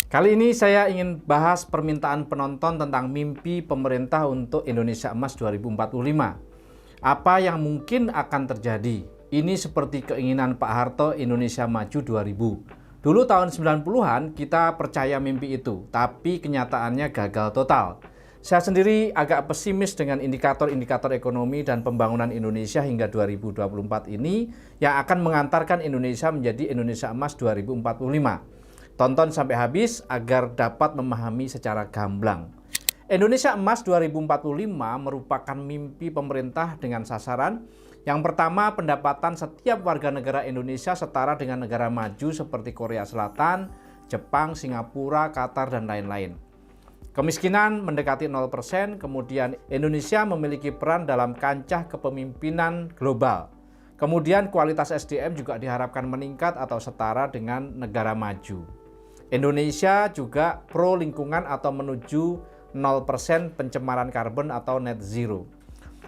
Kali ini saya ingin bahas permintaan penonton tentang mimpi pemerintah untuk Indonesia Emas 2045. Apa yang mungkin akan terjadi? Ini seperti keinginan Pak Harto Indonesia Maju 2000. Dulu tahun 90-an kita percaya mimpi itu, tapi kenyataannya gagal total. Saya sendiri agak pesimis dengan indikator-indikator ekonomi dan pembangunan Indonesia hingga 2024 ini yang akan mengantarkan Indonesia menjadi Indonesia Emas 2045. Tonton sampai habis agar dapat memahami secara gamblang. Indonesia Emas 2045 merupakan mimpi pemerintah dengan sasaran yang pertama, pendapatan setiap warga negara Indonesia setara dengan negara maju seperti Korea Selatan, Jepang, Singapura, Qatar, dan lain-lain. Kemiskinan mendekati 0%, kemudian Indonesia memiliki peran dalam kancah kepemimpinan global. Kemudian kualitas SDM juga diharapkan meningkat atau setara dengan negara maju. Indonesia juga pro lingkungan atau menuju 0% pencemaran karbon atau net zero.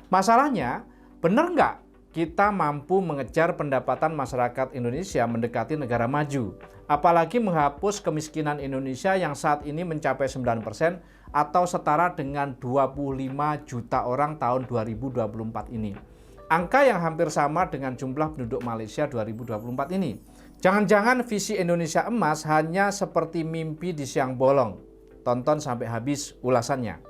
Masalahnya, benar nggak kita mampu mengejar pendapatan masyarakat Indonesia mendekati negara maju? Apalagi menghapus kemiskinan Indonesia yang saat ini mencapai 9% atau setara dengan 25 juta orang tahun 2024 ini. Angka yang hampir sama dengan jumlah penduduk Malaysia 2024 ini. Jangan-jangan visi Indonesia Emas hanya seperti mimpi di siang bolong. Tonton sampai habis ulasannya.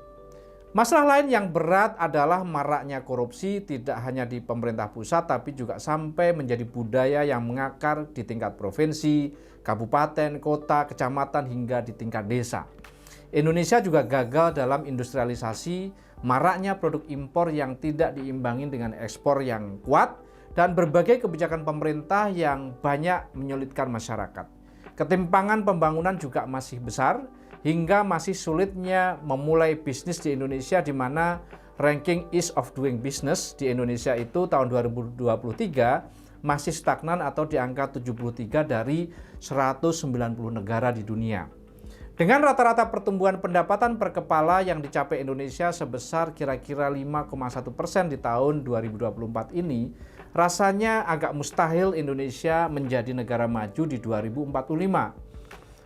Masalah lain yang berat adalah maraknya korupsi tidak hanya di pemerintah pusat tapi juga sampai menjadi budaya yang mengakar di tingkat provinsi, kabupaten, kota, kecamatan hingga di tingkat desa. Indonesia juga gagal dalam industrialisasi, maraknya produk impor yang tidak diimbangi dengan ekspor yang kuat, dan berbagai kebijakan pemerintah yang banyak menyulitkan masyarakat. Ketimpangan pembangunan juga masih besar, hingga masih sulitnya memulai bisnis di Indonesia di mana ranking Ease of Doing Business di Indonesia itu tahun 2023 masih stagnan atau di angka 73 dari 190 negara di dunia. Dengan rata-rata pertumbuhan pendapatan per kepala yang dicapai Indonesia sebesar kira-kira 5,1% di tahun 2024 ini, rasanya agak mustahil Indonesia menjadi negara maju di 2045.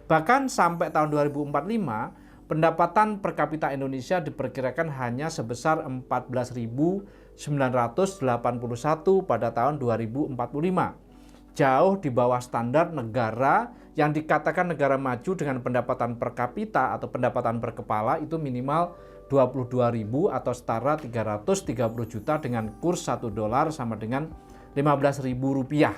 Bahkan sampai tahun 2045, pendapatan per kapita Indonesia diperkirakan hanya sebesar 14.981 pada tahun 2045. Jauh di bawah standar negara yang dikatakan negara maju dengan pendapatan per kapita atau pendapatan per kepala itu minimal 22.000 atau setara 330 juta dengan kurs 1 dolar sama dengan 15.000 rupiah.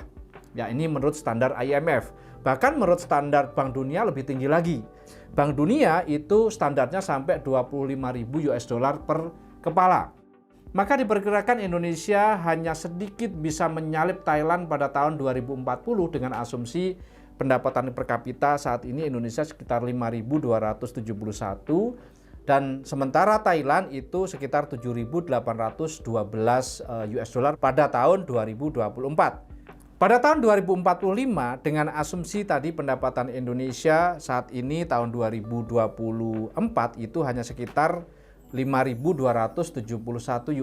Ya, ini menurut standar IMF. Bahkan menurut standar Bank Dunia lebih tinggi lagi. Bank Dunia itu standarnya sampai 25.000 US dollar per kepala. Maka diperkirakan Indonesia hanya sedikit bisa menyalip Thailand pada tahun 2040 dengan asumsi pendapatan per kapita saat ini Indonesia sekitar 5.271 dan sementara Thailand itu sekitar 7.812 US dollar pada tahun 2024. Pada tahun 2045 dengan asumsi tadi pendapatan Indonesia saat ini tahun 2024 itu hanya sekitar 5.271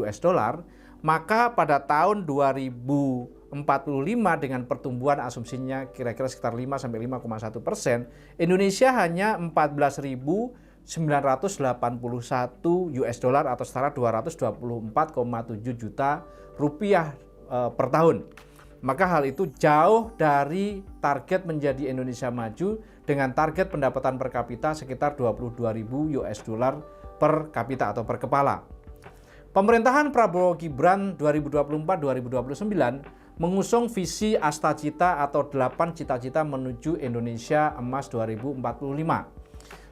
US dollar, maka pada tahun 2045 dengan pertumbuhan asumsinya kira-kira sekitar 5-5,1%, Indonesia hanya 14.981 US dollar atau setara 224,7 juta rupiah per tahun. Maka hal itu jauh dari target menjadi Indonesia maju dengan target pendapatan per kapita sekitar 22.000 US dollar per kapita atau per kepala. Pemerintahan Prabowo Gibran 2024-2029 mengusung visi Astacita atau 8 cita-cita menuju Indonesia Emas 2045.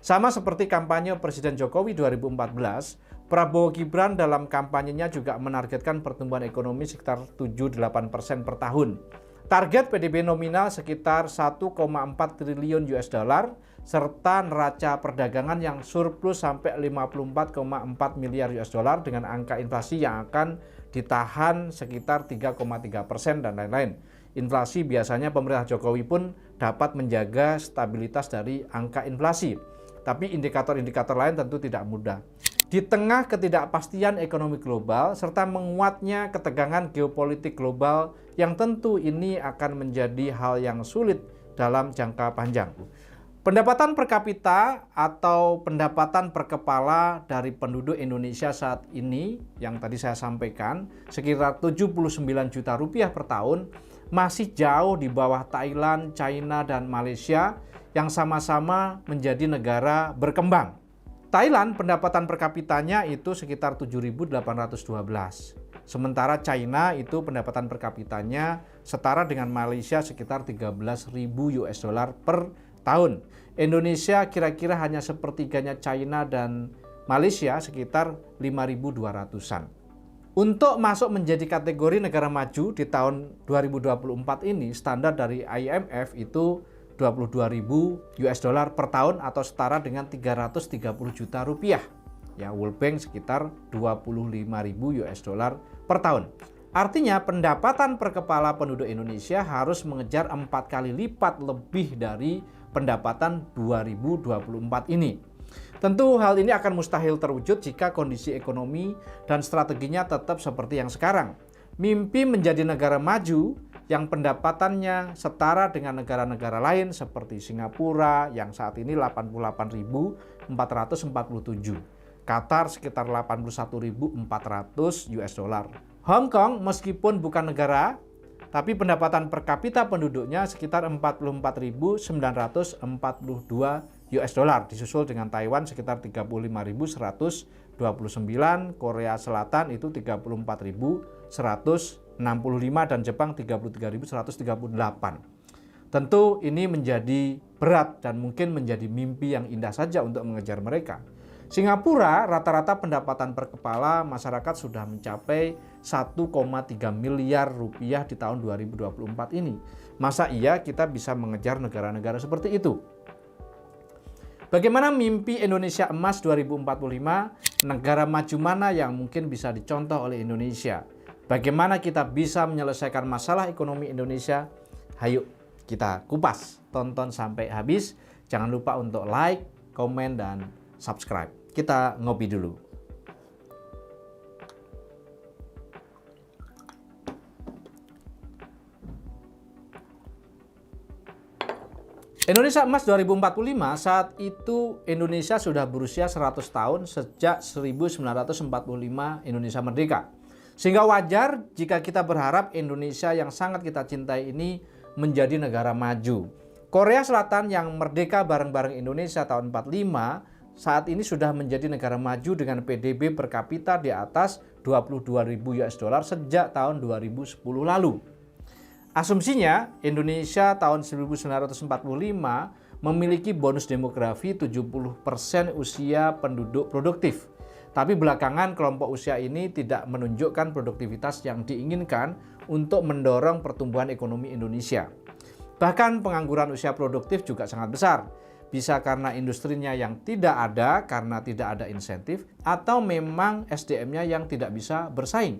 Sama seperti kampanye Presiden Jokowi 2014, Prabowo Gibran dalam kampanyenya juga menargetkan pertumbuhan ekonomi sekitar 7-8% per tahun. Target PDB nominal sekitar 1,4 triliun US dollar serta neraca perdagangan yang surplus sampai 54,4 miliar US dollar dengan angka inflasi yang akan ditahan sekitar 3,3% dan lain-lain. Inflasi biasanya pemerintah Jokowi pun dapat menjaga stabilitas dari angka inflasi. Tapi indikator-indikator lain tentu tidak mudah. Di tengah ketidakpastian ekonomi global serta menguatnya ketegangan geopolitik global yang tentu ini akan menjadi hal yang sulit dalam jangka panjang. Pendapatan per kapita atau pendapatan per kepala dari penduduk Indonesia saat ini yang tadi saya sampaikan sekitar 79 juta rupiah per tahun masih jauh di bawah Thailand, China, dan Malaysia yang sama-sama menjadi negara berkembang. Thailand pendapatan per kapitanya itu sekitar 7.812. Sementara China itu pendapatan per kapitanya setara dengan Malaysia sekitar 13.000 US dollar per tahun. Indonesia kira-kira hanya sepertiganya China dan Malaysia sekitar 5.200-an. Untuk masuk menjadi kategori negara maju di tahun 2024 ini, standar dari IMF itu 22.000 US dollar per tahun atau setara dengan 330 juta rupiah. Ya, World Bank sekitar 25.000 US dollar per tahun. Artinya pendapatan per kepala penduduk Indonesia harus mengejar 4 kali lipat lebih dari pendapatan 2024 ini. Tentu hal ini akan mustahil terwujud jika kondisi ekonomi dan strateginya tetap seperti yang sekarang. Mimpi menjadi negara maju yang pendapatannya setara dengan negara-negara lain seperti Singapura yang saat ini 88.447, Qatar sekitar 81.400 US dollar. Hong Kong meskipun bukan negara, tapi pendapatan per kapita penduduknya sekitar 44.942 US dollar, disusul dengan Taiwan sekitar 35.129, Korea Selatan itu 34.165 dan Jepang 33.138. Tentu ini menjadi berat dan mungkin menjadi mimpi yang indah saja untuk mengejar mereka. Singapura rata-rata pendapatan per kepala masyarakat sudah mencapai 1,3 miliar rupiah di tahun 2024 ini. Masa iya kita bisa mengejar negara-negara seperti itu? Bagaimana mimpi Indonesia Emas 2045? Negara maju mana yang mungkin bisa dicontoh oleh Indonesia? Bagaimana kita bisa menyelesaikan masalah ekonomi Indonesia? Hayo kita kupas, tonton sampai habis. Jangan lupa untuk like, komen, dan subscribe. Kita ngopi dulu. Indonesia Emas 2045, saat itu Indonesia sudah berusia 100 tahun sejak 1945 Indonesia merdeka. Sehingga wajar jika kita berharap Indonesia yang sangat kita cintai ini menjadi negara maju. Korea Selatan yang merdeka bareng-bareng Indonesia tahun 45 saat ini sudah menjadi negara maju dengan PDB per kapita di atas 22.000 US dollar sejak tahun 2010 lalu. Asumsinya Indonesia tahun 1945 memiliki bonus demografi 70% usia penduduk produktif. Tapi belakangan kelompok usia ini tidak menunjukkan produktivitas yang diinginkan untuk mendorong pertumbuhan ekonomi Indonesia. Bahkan pengangguran usia produktif juga sangat besar. Bisa karena industrinya yang tidak ada karena tidak ada insentif, atau memang SDM-nya yang tidak bisa bersaing.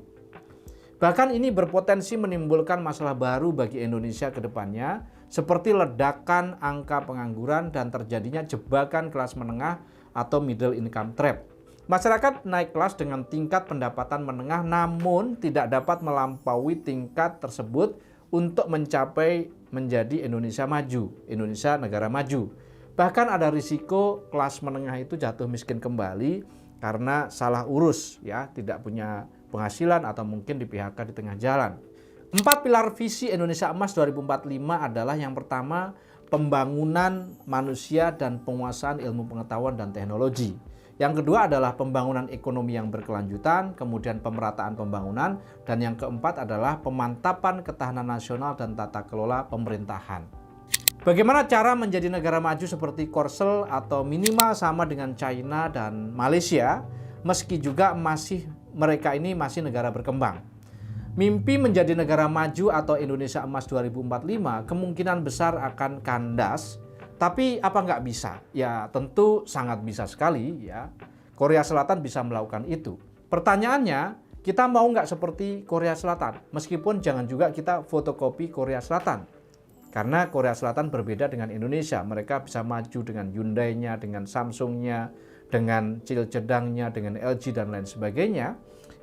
Bahkan ini berpotensi menimbulkan masalah baru bagi Indonesia ke depannya, seperti ledakan angka pengangguran dan terjadinya jebakan kelas menengah atau middle income trap. Masyarakat naik kelas dengan tingkat pendapatan menengah namun tidak dapat melampaui tingkat tersebut untuk mencapai menjadi Indonesia maju, Indonesia negara maju. Bahkan ada risiko kelas menengah itu jatuh miskin kembali karena salah urus, ya, tidak punya penghasilan atau mungkin di PHK di tengah jalan. 4 pilar visi Indonesia Emas 2045 adalah yang pertama, pembangunan manusia dan penguasaan ilmu pengetahuan dan teknologi. Yang kedua adalah pembangunan ekonomi yang berkelanjutan, kemudian pemerataan pembangunan, dan yang keempat adalah pemantapan ketahanan nasional dan tata kelola pemerintahan. Bagaimana cara menjadi negara maju seperti Korsel atau minimal sama dengan China dan Malaysia, meski juga mereka ini masih negara berkembang. Mimpi menjadi negara maju atau Indonesia Emas 2045 kemungkinan besar akan kandas, tapi apa nggak bisa? Ya tentu sangat bisa sekali ya. Korea Selatan bisa melakukan itu. Pertanyaannya, kita mau nggak seperti Korea Selatan? Meskipun jangan juga kita fotokopi Korea Selatan. Karena Korea Selatan berbeda dengan Indonesia. Mereka bisa maju dengan Hyundai-nya, dengan Samsung-nya, dengan Cilcedang-nya, dengan LG dan lain sebagainya.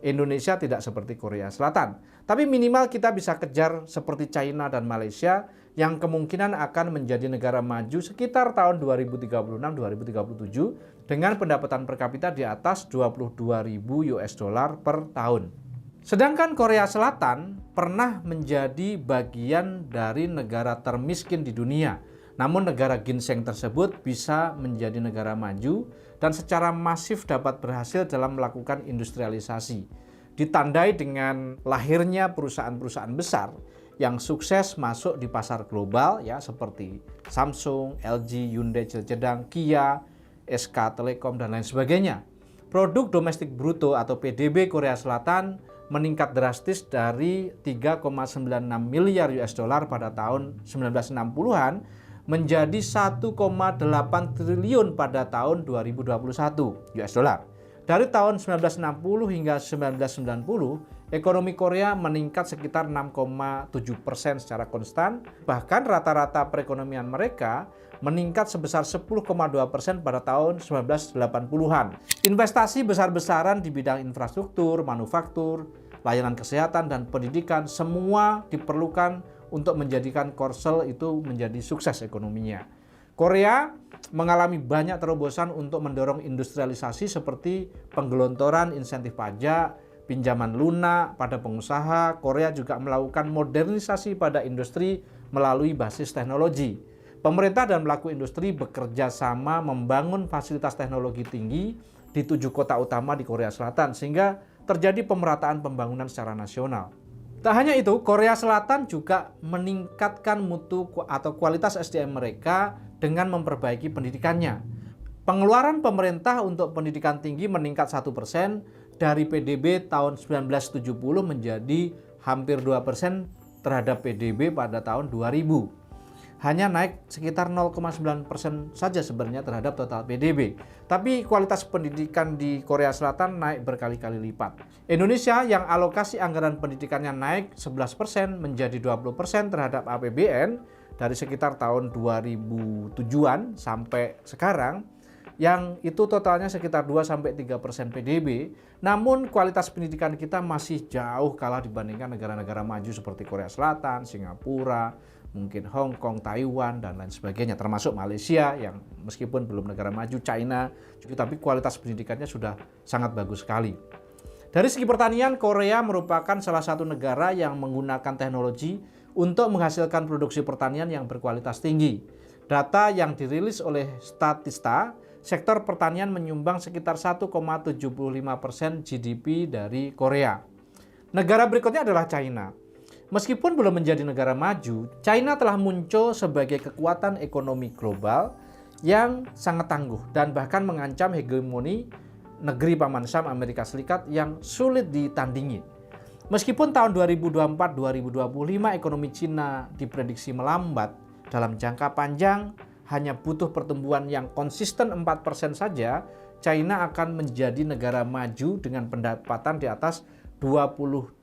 Indonesia tidak seperti Korea Selatan. Tapi minimal kita bisa kejar seperti China dan Malaysia yang kemungkinan akan menjadi negara maju sekitar tahun 2036-2037 dengan pendapatan per kapita di atas 22.000 US dollar per tahun. Sedangkan Korea Selatan pernah menjadi bagian dari negara termiskin di dunia. Namun negara ginseng tersebut bisa menjadi negara maju dan secara masif dapat berhasil dalam melakukan industrialisasi. Ditandai dengan lahirnya perusahaan-perusahaan besar yang sukses masuk di pasar global ya seperti Samsung, LG, Hyundai, Jedang, Kia, SK Telekom dan lain sebagainya. Produk domestik bruto atau PDB Korea Selatan meningkat drastis dari 3,96 miliar US dollar pada tahun 1960-an menjadi 1,8 triliun pada tahun 2021 US dollar. Dari tahun 1960 hingga 1990, ekonomi Korea meningkat sekitar 6,7% secara konstan. Bahkan rata-rata perekonomian mereka meningkat sebesar 10,2% pada tahun 1980-an. Investasi besar-besaran di bidang infrastruktur, manufaktur, layanan kesehatan, dan pendidikan semua diperlukan untuk menjadikan Korsel itu menjadi sukses ekonominya. Korea mengalami banyak terobosan untuk mendorong industrialisasi seperti penggelontoran insentif pajak, pinjaman lunak pada pengusaha. Korea juga melakukan modernisasi pada industri melalui basis teknologi. Pemerintah dan pelaku industri bekerja sama membangun fasilitas teknologi tinggi di 7 kota utama di Korea Selatan sehingga terjadi pemerataan pembangunan secara nasional. Tak hanya itu, Korea Selatan juga meningkatkan mutu atau kualitas SDM mereka dengan memperbaiki pendidikannya. Pengeluaran pemerintah untuk pendidikan tinggi meningkat 1% dari PDB tahun 1970 menjadi hampir 2% terhadap PDB pada tahun 2000. Hanya naik sekitar 0,9% saja sebenarnya terhadap total PDB. Tapi kualitas pendidikan di Korea Selatan naik berkali-kali lipat. Indonesia yang alokasi anggaran pendidikannya naik 11% menjadi 20% terhadap APBN dari sekitar tahun 2007-an sampai sekarang, yang itu totalnya sekitar 2-3% PDB. Namun kualitas pendidikan kita masih jauh kalah dibandingkan negara-negara maju seperti Korea Selatan, Singapura, mungkin Hong Kong, Taiwan, dan lain sebagainya, termasuk Malaysia yang meskipun belum negara maju, China, tapi kualitas pendidikannya sudah sangat bagus sekali. Dari segi pertanian, Korea merupakan salah satu negara yang menggunakan teknologi untuk menghasilkan produksi pertanian yang berkualitas tinggi. Data yang dirilis oleh Statista, sektor pertanian menyumbang sekitar 1,75% GDP dari Korea. Negara berikutnya adalah China. Meskipun belum menjadi negara maju, China telah muncul sebagai kekuatan ekonomi global yang sangat tangguh dan bahkan mengancam hegemoni negeri Paman Sam Amerika Serikat yang sulit ditandingi. Meskipun tahun 2024-2025 ekonomi China diprediksi melambat, dalam jangka panjang hanya butuh pertumbuhan yang konsisten 4% saja, China akan menjadi negara maju dengan pendapatan di atas 22.000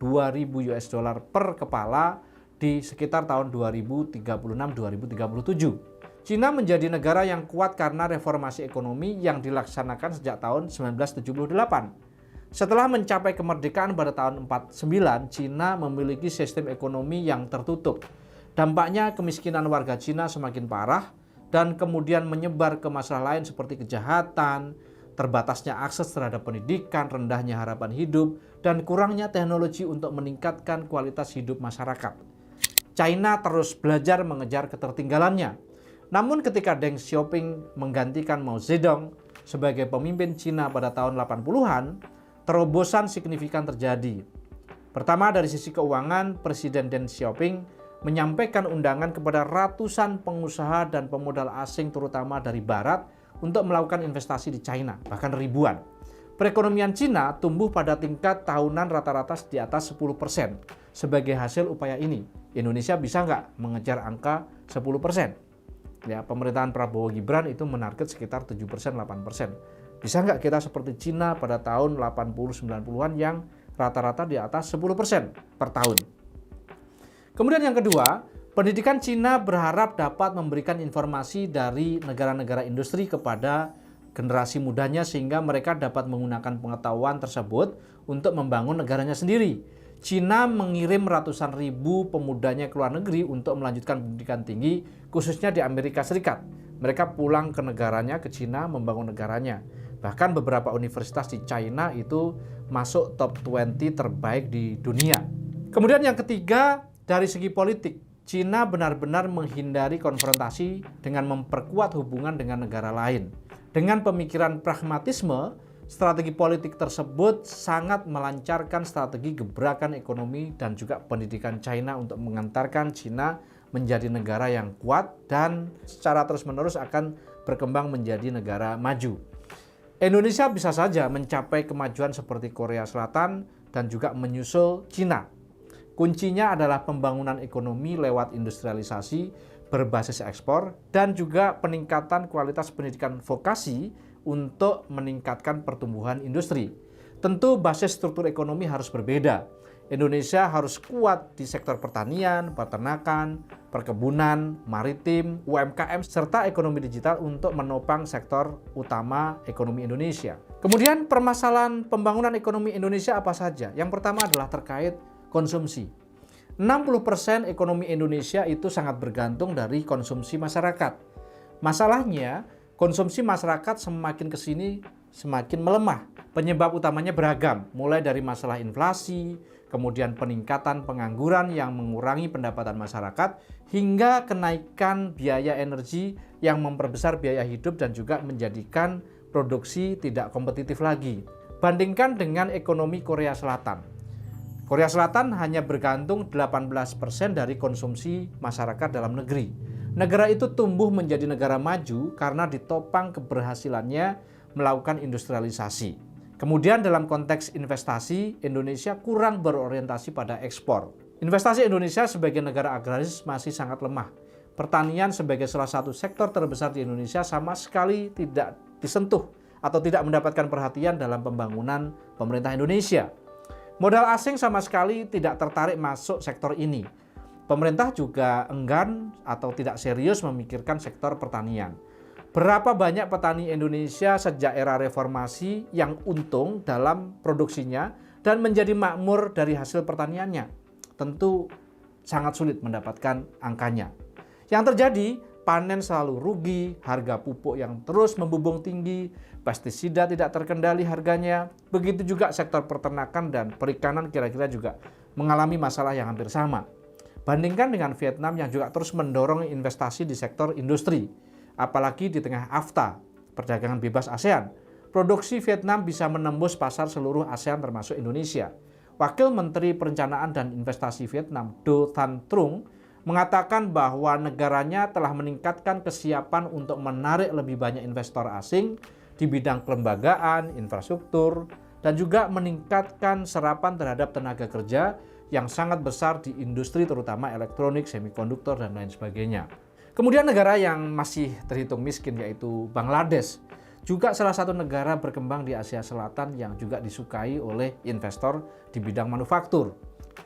US dollar per kepala di sekitar tahun 2036-2037. China menjadi negara yang kuat karena reformasi ekonomi yang dilaksanakan sejak tahun 1978. Setelah mencapai kemerdekaan pada tahun 49, China memiliki sistem ekonomi yang tertutup. Dampaknya kemiskinan warga China semakin parah dan kemudian menyebar ke masalah lain seperti kejahatan, terbatasnya akses terhadap pendidikan, rendahnya harapan hidup, dan kurangnya teknologi untuk meningkatkan kualitas hidup masyarakat. China terus belajar mengejar ketertinggalannya. Namun ketika Deng Xiaoping menggantikan Mao Zedong sebagai pemimpin China pada tahun 80-an, terobosan signifikan terjadi. Pertama, dari sisi keuangan, Presiden Deng Xiaoping menyampaikan undangan kepada ratusan pengusaha dan pemodal asing terutama dari Barat untuk melakukan investasi di China, bahkan ribuan. Perekonomian China tumbuh pada tingkat tahunan rata-rata di atas 10%. Sebagai hasil upaya ini, Indonesia bisa nggak mengejar angka 10%? Ya, pemerintahan Prabowo Gibran itu menarget sekitar 7%, 8%. Bisa nggak kita seperti China pada tahun 80-90-an yang rata-rata di atas 10% per tahun? Kemudian yang kedua, pendidikan China berharap dapat memberikan informasi dari negara-negara industri kepada generasi mudanya sehingga mereka dapat menggunakan pengetahuan tersebut untuk membangun negaranya sendiri. Cina mengirim ratusan ribu pemudanya ke luar negeri untuk melanjutkan pendidikan tinggi, khususnya di Amerika Serikat. Mereka pulang ke negaranya, ke Cina, membangun negaranya. Bahkan beberapa universitas di China itu masuk top 20 terbaik di dunia. Kemudian yang ketiga, dari segi politik, Cina benar-benar menghindari konfrontasi dengan memperkuat hubungan dengan negara lain. Dengan pemikiran pragmatisme, strategi politik tersebut sangat melancarkan strategi gebrakan ekonomi dan juga pendidikan China untuk mengantarkan Cina menjadi negara yang kuat dan secara terus-menerus akan berkembang menjadi negara maju. Indonesia bisa saja mencapai kemajuan seperti Korea Selatan dan juga menyusul Cina. Kuncinya adalah pembangunan ekonomi lewat industrialisasi berbasis ekspor dan juga peningkatan kualitas pendidikan vokasi untuk meningkatkan pertumbuhan industri. Tentu basis struktur ekonomi harus berbeda. Indonesia harus kuat di sektor pertanian, peternakan, perkebunan, maritim, UMKM, serta ekonomi digital untuk menopang sektor utama ekonomi Indonesia. Kemudian permasalahan pembangunan ekonomi Indonesia apa saja? Yang pertama adalah terkait konsumsi. 60% ekonomi Indonesia itu sangat bergantung dari konsumsi masyarakat. Masalahnya, konsumsi masyarakat semakin kesini semakin melemah. Penyebab utamanya beragam, mulai dari masalah inflasi, kemudian peningkatan pengangguran yang mengurangi pendapatan masyarakat, hingga kenaikan biaya energi yang memperbesar biaya hidup dan juga menjadikan produksi tidak kompetitif lagi. Bandingkan dengan ekonomi Korea Selatan. Korea Selatan hanya bergantung 18% dari konsumsi masyarakat dalam negeri. Negara itu tumbuh menjadi negara maju karena ditopang keberhasilannya melakukan industrialisasi. Kemudian dalam konteks investasi, Indonesia kurang berorientasi pada ekspor. Investasi Indonesia sebagai negara agraris masih sangat lemah. Pertanian sebagai salah satu sektor terbesar di Indonesia sama sekali tidak disentuh atau tidak mendapatkan perhatian dalam pembangunan pemerintah Indonesia. Modal asing sama sekali tidak tertarik masuk sektor ini. Pemerintah juga enggan atau tidak serius memikirkan sektor pertanian. Berapa banyak petani Indonesia sejak era reformasi yang untung dalam produksinya dan menjadi makmur dari hasil pertaniannya? Tentu sangat sulit mendapatkan angkanya. Yang terjadi, panen selalu rugi, harga pupuk yang terus membumbung tinggi, pestisida tidak terkendali harganya, begitu juga sektor peternakan dan perikanan kira-kira juga mengalami masalah yang hampir sama. Bandingkan dengan Vietnam yang juga terus mendorong investasi di sektor industri, apalagi di tengah AFTA, perdagangan bebas ASEAN. Produksi Vietnam bisa menembus pasar seluruh ASEAN termasuk Indonesia. Wakil Menteri Perencanaan dan Investasi Vietnam, Do Thanh Trung, mengatakan bahwa negaranya telah meningkatkan kesiapan untuk menarik lebih banyak investor asing di bidang kelembagaan, infrastruktur, dan juga meningkatkan serapan terhadap tenaga kerja yang sangat besar di industri terutama elektronik, semikonduktor, dan lain sebagainya. Kemudian negara yang masih terhitung miskin yaitu Bangladesh, juga salah satu negara berkembang di Asia Selatan yang juga disukai oleh investor di bidang manufaktur.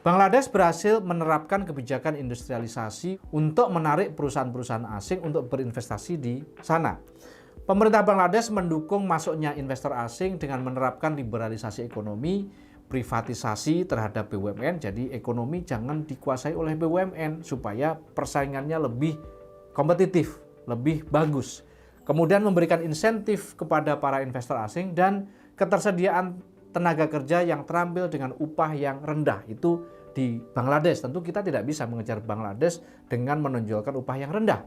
Bangladesh berhasil menerapkan kebijakan industrialisasi untuk menarik perusahaan-perusahaan asing untuk berinvestasi di sana. Pemerintah Bangladesh mendukung masuknya investor asing dengan menerapkan liberalisasi ekonomi, privatisasi terhadap BUMN, jadi ekonomi jangan dikuasai oleh BUMN supaya persaingannya lebih kompetitif, lebih bagus. Kemudian memberikan insentif kepada para investor asing dan ketersediaan tenaga kerja yang terampil dengan upah yang rendah itu di Bangladesh. Tentu kita tidak bisa mengejar Bangladesh dengan menonjolkan upah yang rendah.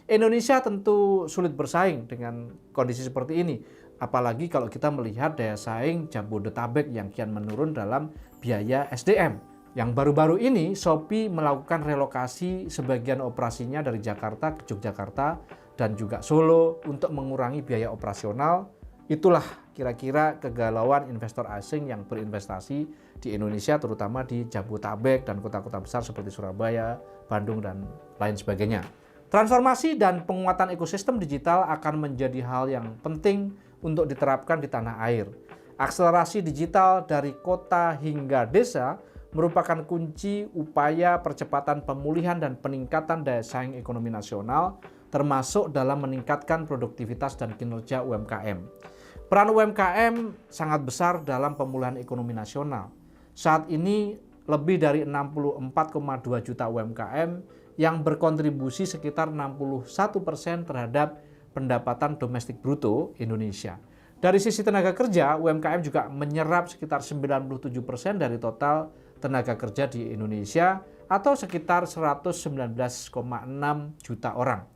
Indonesia tentu sulit bersaing dengan kondisi seperti ini. Apalagi kalau kita melihat daya saing Jabodetabek yang kian menurun dalam biaya SDM. Yang baru-baru ini Shopee melakukan relokasi sebagian operasinya dari Jakarta ke Yogyakarta dan juga Solo untuk mengurangi biaya operasional. Itulah kira-kira kegalauan investor asing yang berinvestasi di Indonesia, terutama di Jabodetabek dan kota-kota besar seperti Surabaya, Bandung, dan lain sebagainya. Transformasi dan penguatan ekosistem digital akan menjadi hal yang penting untuk diterapkan di tanah air. Akselerasi digital dari kota hingga desa merupakan kunci upaya percepatan pemulihan dan peningkatan daya saing ekonomi nasional termasuk dalam meningkatkan produktivitas dan kinerja UMKM. Peran UMKM sangat besar dalam pemulihan ekonomi nasional. Saat ini lebih dari 64,2 juta UMKM yang berkontribusi sekitar 61% terhadap pendapatan domestik bruto Indonesia. Dari sisi tenaga kerja, UMKM juga menyerap sekitar 97% dari total tenaga kerja di Indonesia atau sekitar 119,6 juta orang.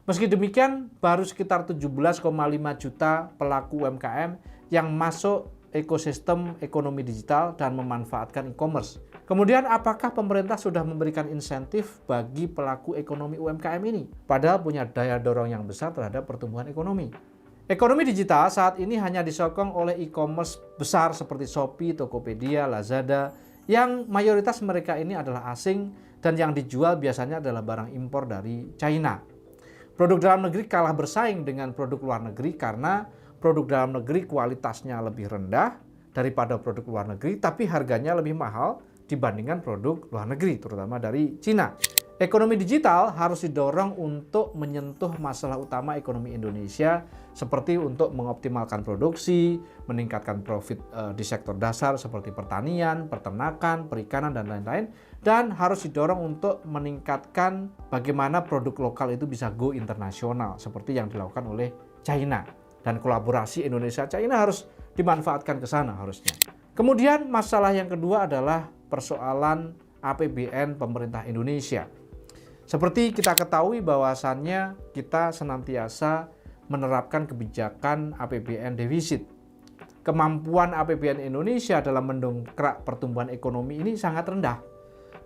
Meski demikian, baru sekitar 17,5 juta pelaku UMKM yang masuk ekosistem ekonomi digital dan memanfaatkan e-commerce. Kemudian, apakah pemerintah sudah memberikan insentif bagi pelaku ekonomi UMKM ini? Padahal punya daya dorong yang besar terhadap pertumbuhan ekonomi. Ekonomi digital saat ini hanya disokong oleh e-commerce besar seperti Shopee, Tokopedia, Lazada, yang mayoritas mereka ini adalah asing dan yang dijual biasanya adalah barang impor dari China. Produk dalam negeri kalah bersaing dengan produk luar negeri karena produk dalam negeri kualitasnya lebih rendah daripada produk luar negeri, tapi harganya lebih mahal dibandingkan produk luar negeri, terutama dari Cina. Ekonomi digital harus didorong untuk menyentuh masalah utama ekonomi Indonesia, seperti untuk mengoptimalkan produksi, meningkatkan profit di sektor dasar seperti pertanian, peternakan, perikanan, dan lain-lain, dan harus didorong untuk meningkatkan bagaimana produk lokal itu bisa go internasional, seperti yang dilakukan oleh China. Dan kolaborasi Indonesia-China harus dimanfaatkan ke sana harusnya. Kemudian masalah yang kedua adalah persoalan APBN pemerintah Indonesia. Seperti kita ketahui bahwasannya kita senantiasa menerapkan kebijakan APBN defisit. Kemampuan APBN Indonesia dalam mendongkrak pertumbuhan ekonomi ini sangat rendah.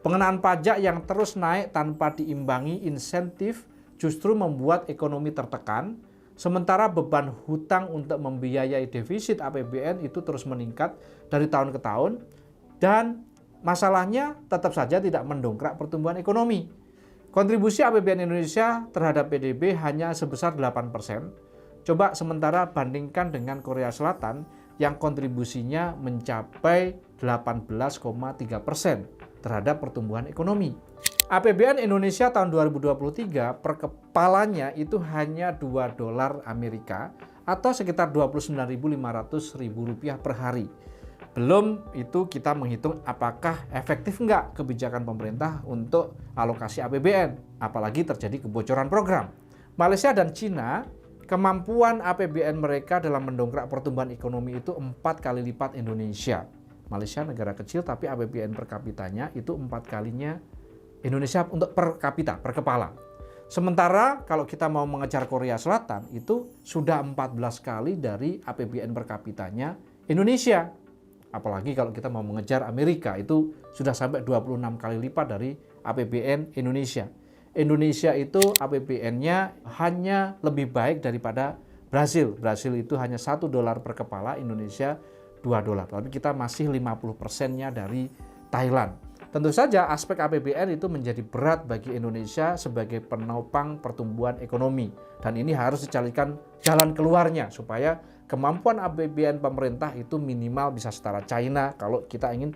Pengenaan pajak yang terus naik tanpa diimbangi insentif justru membuat ekonomi tertekan, sementara beban hutang untuk membiayai defisit APBN itu terus meningkat dari tahun ke tahun, dan masalahnya tetap saja tidak mendongkrak pertumbuhan ekonomi. Kontribusi APBN Indonesia terhadap PDB hanya sebesar 8%. Coba sementara bandingkan dengan Korea Selatan yang kontribusinya mencapai 18,3% terhadap pertumbuhan ekonomi. APBN Indonesia tahun 2023 per kepalanya itu hanya $2 Amerika atau sekitar Rp29.500 per hari. Belum itu kita menghitung apakah efektif nggak kebijakan pemerintah untuk alokasi APBN, apalagi terjadi kebocoran program. Malaysia dan Cina, kemampuan APBN mereka dalam mendongkrak pertumbuhan ekonomi itu 4 kali lipat Indonesia. Malaysia negara kecil tapi APBN per kapitanya itu 4 kalinya Indonesia untuk per kapita, per kepala. Sementara kalau kita mau mengejar Korea Selatan itu sudah 14 kali dari APBN per kapitanya Indonesia. Apalagi kalau kita mau mengejar Amerika itu sudah sampai 26 kali lipat dari APBN Indonesia. Indonesia itu APBN-nya hanya lebih baik daripada Brasil. Brasil itu hanya $1 per kepala, Indonesia $2. Tapi kita masih 50%-nya dari Thailand. Tentu saja aspek APBN itu menjadi berat bagi Indonesia sebagai penopang pertumbuhan ekonomi. Dan ini harus dicarikan jalan keluarnya supaya kemampuan APBN pemerintah itu minimal bisa setara China kalau kita ingin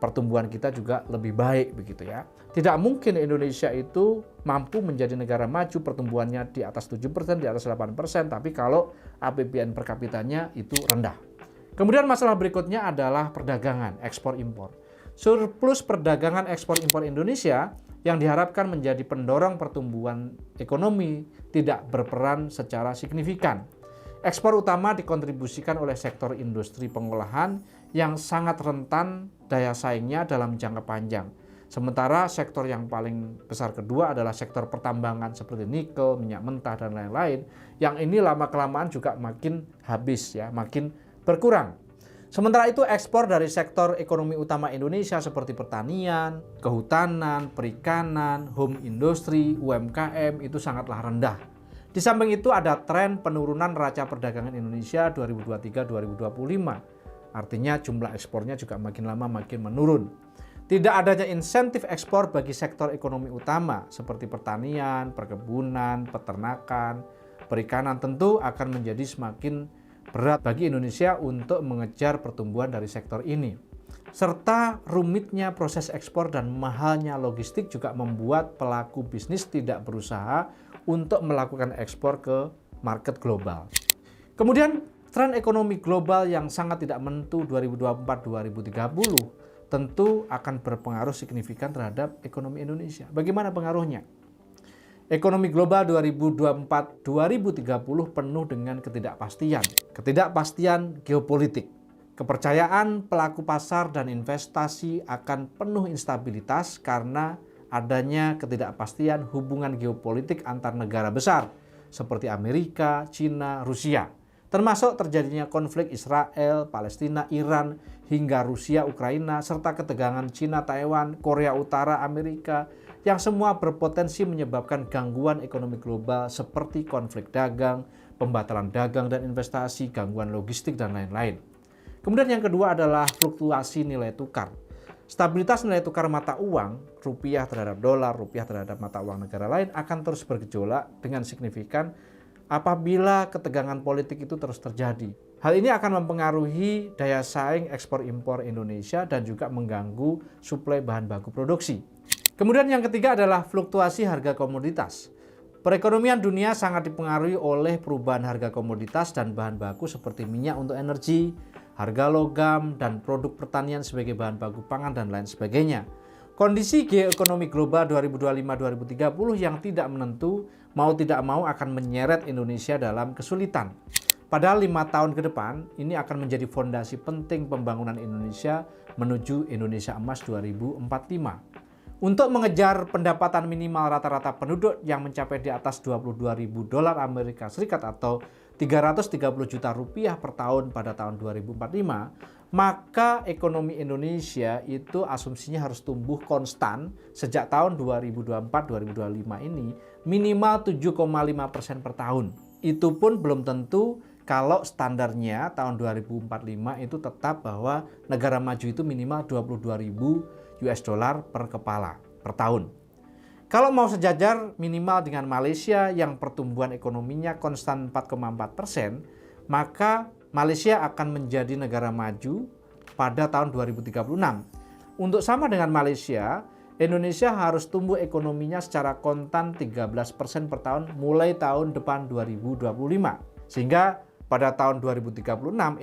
pertumbuhan kita juga lebih baik begitu ya. Tidak mungkin Indonesia itu mampu menjadi negara maju pertumbuhannya di atas 7%, di atas 8%, tapi kalau APBN per kapitanya itu rendah. Kemudian masalah berikutnya adalah perdagangan, ekspor impor. Surplus perdagangan ekspor impor Indonesia yang diharapkan menjadi pendorong pertumbuhan ekonomi tidak berperan secara signifikan. Ekspor utama dikontribusikan oleh sektor industri pengolahan yang sangat rentan daya saingnya dalam jangka panjang. Sementara sektor yang paling besar kedua adalah sektor pertambangan seperti nikel, minyak mentah, dan lain-lain. Yang ini lama-kelamaan juga makin habis ya, makin berkurang. Sementara itu ekspor dari sektor ekonomi utama Indonesia seperti pertanian, kehutanan, perikanan, home industry, UMKM itu sangatlah rendah. Di samping itu ada tren penurunan neraca perdagangan Indonesia 2023-2025. Artinya jumlah ekspornya juga makin lama makin menurun. Tidak adanya insentif ekspor bagi sektor ekonomi utama seperti pertanian, perkebunan, peternakan, perikanan tentu akan menjadi semakin berat bagi Indonesia untuk mengejar pertumbuhan dari sektor ini. Serta rumitnya proses ekspor dan mahalnya logistik juga membuat pelaku bisnis tidak berusaha untuk melakukan ekspor ke market global. Kemudian, tren ekonomi global yang sangat tidak menentu 2024-2030 tentu akan berpengaruh signifikan terhadap ekonomi Indonesia. Bagaimana pengaruhnya? Ekonomi global 2024-2030 penuh dengan ketidakpastian geopolitik. Kepercayaan pelaku pasar dan investasi akan penuh instabilitas karena adanya ketidakpastian hubungan geopolitik antar negara besar seperti Amerika, China, Rusia, termasuk terjadinya konflik Israel, Palestina, Iran, hingga Rusia, Ukraina, serta ketegangan China, Taiwan, Korea Utara, Amerika, yang semua berpotensi menyebabkan gangguan ekonomi global seperti konflik dagang, pembatalan dagang dan investasi, gangguan logistik, dan lain-lain. Kemudian yang kedua adalah fluktuasi nilai tukar. Stabilitas nilai tukar mata uang, rupiah terhadap dolar, rupiah terhadap mata uang negara lain akan terus bergejolak dengan signifikan apabila ketegangan politik itu terus terjadi. Hal ini akan mempengaruhi daya saing ekspor-impor Indonesia dan juga mengganggu suplai bahan baku produksi. Kemudian yang ketiga adalah fluktuasi harga komoditas. Perekonomian dunia sangat dipengaruhi oleh perubahan harga komoditas dan bahan baku seperti minyak untuk energi, harga logam, dan produk pertanian sebagai bahan baku pangan, dan lain sebagainya. Kondisi geoekonomi global 2025-2030 yang tidak menentu mau tidak mau akan menyeret Indonesia dalam kesulitan. Padahal 5 tahun ke depan ini akan menjadi fondasi penting pembangunan Indonesia menuju Indonesia Emas 2045. Untuk mengejar pendapatan minimal rata-rata penduduk yang mencapai di atas 22.000 dolar Amerika Serikat atau 330 juta rupiah per tahun pada tahun 2045, maka ekonomi Indonesia itu asumsinya harus tumbuh konstan sejak tahun 2024-2025 ini minimal 7,5% per tahun. Itu pun belum tentu kalau standarnya tahun 2045 itu tetap bahwa negara maju itu minimal 22.000 US dollar per kepala per tahun. Kalau mau sejajar minimal dengan Malaysia yang pertumbuhan ekonominya konstan 4,4%, maka Malaysia akan menjadi negara maju pada tahun 2036. Untuk sama dengan Malaysia, Indonesia harus tumbuh ekonominya secara kontan 13% per tahun mulai tahun depan 2025. Sehingga pada tahun 2036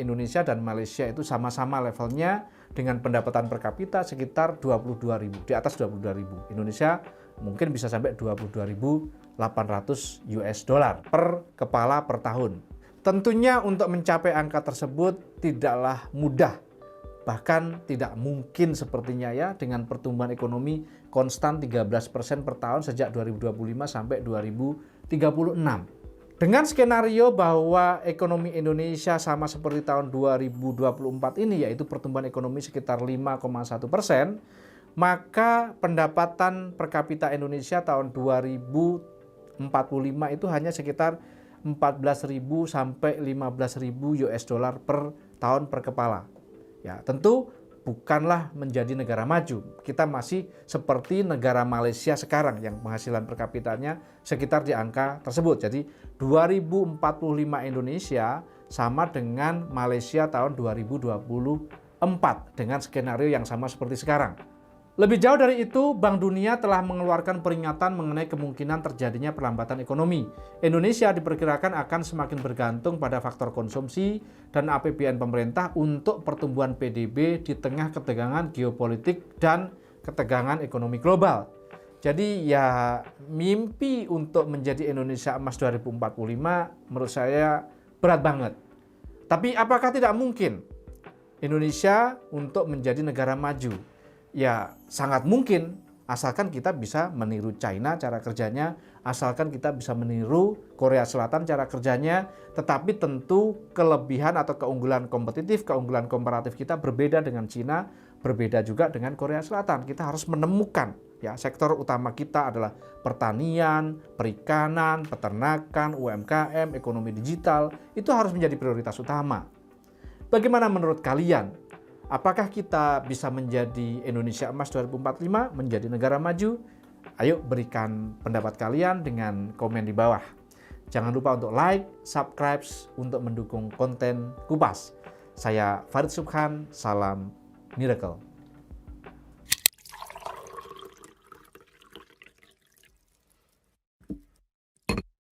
Indonesia dan Malaysia itu sama-sama levelnya dengan pendapatan per kapita sekitar 22.000, di atas 22.000. Indonesia mungkin bisa sampai 22.800 US dollar per kepala per tahun. Tentunya untuk mencapai angka tersebut tidaklah mudah, bahkan tidak mungkin sepertinya ya dengan pertumbuhan ekonomi konstan 13% per tahun sejak 2025 sampai 2036. Dengan skenario bahwa ekonomi Indonesia sama seperti tahun 2024 ini, yaitu pertumbuhan ekonomi sekitar 5,1%, maka pendapatan per kapita Indonesia tahun 2045 itu hanya sekitar 14.000 sampai 15.000 US dollar per tahun per kepala. Ya, tentu bukanlah menjadi negara maju. Kita masih seperti negara Malaysia sekarang yang penghasilan per kapitanya sekitar di angka tersebut. Jadi 2045 Indonesia sama dengan Malaysia tahun 2024 dengan skenario yang sama seperti sekarang. Lebih jauh dari itu, Bank Dunia telah mengeluarkan peringatan mengenai kemungkinan terjadinya perlambatan ekonomi. Indonesia diperkirakan akan semakin bergantung pada faktor konsumsi dan APBN pemerintah untuk pertumbuhan PDB di tengah ketegangan geopolitik dan ketegangan ekonomi global. Jadi ya mimpi untuk menjadi Indonesia Emas 2045 menurut saya berat banget. Tapi apakah tidak mungkin Indonesia untuk menjadi negara maju? Ya sangat mungkin, asalkan kita bisa meniru China cara kerjanya, asalkan kita bisa meniru Korea Selatan cara kerjanya, tetapi tentu kelebihan atau keunggulan kompetitif, keunggulan komparatif kita berbeda dengan China, berbeda juga dengan Korea Selatan. Kita harus menemukan ya sektor utama kita adalah pertanian, perikanan, peternakan, UMKM, ekonomi digital, itu harus menjadi prioritas utama. Bagaimana menurut kalian? Apakah kita bisa menjadi Indonesia Emas 2045, menjadi negara maju? Ayo berikan pendapat kalian dengan komen di bawah. Jangan lupa untuk like, subscribe untuk mendukung konten Kupas. Saya Farid Subhan, salam miracle.